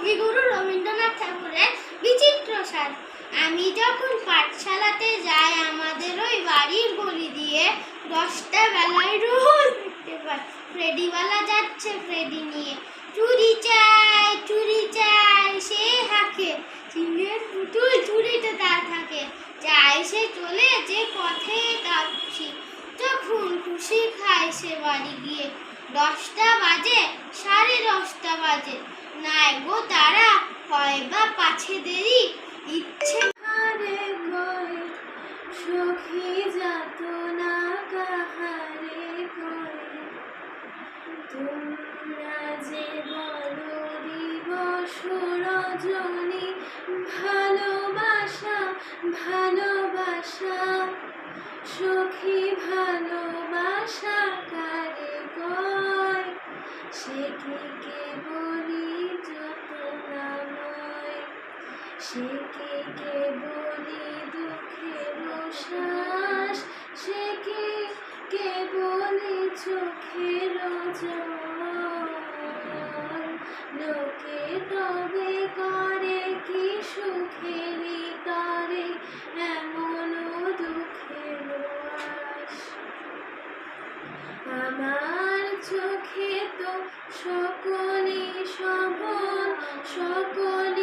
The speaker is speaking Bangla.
কবিগুরু রবীন্দ্রনাথ ঠাকুরের বিচিত্র সাজ। আমি যখন পাঠশালাতে যাই আমাদের ওই বাড়ির গলি দিয়ে 10টা বেলায় রোজ দেখতে পাই ফ্রেডিওয়ালা যাচ্ছে ফ্রেডি নিয়ে। চুরি চাই সে হাঁকে, চিনের পুতুল চুরিতে তার থাকে। যায় সে চলে যে পথে তার খুশি, যখন খুশি খায় সে বাড়ি গিয়ে। 10টা বাজে 10:30 বাজে, নাই গো তারা হয় বা পাছে দেরি। ইচ্ছে হারে করে সখী যাত না কাহারে করে। তোমরা যে বলো দিবস রজনী, ভালোবাসা ভালোবাসা সখী ভালোবাসা কারে কয়। সে কি কেবলি যত নাময়, সে কি কেবলি দুঃখের শ্বাস, সে কি কেবলি চোখের জল। লোকে তবে করে কি সুখেরই তরে এমন দুঃখের আশ। আমার চোখে তো সকলই শোভন, সকলই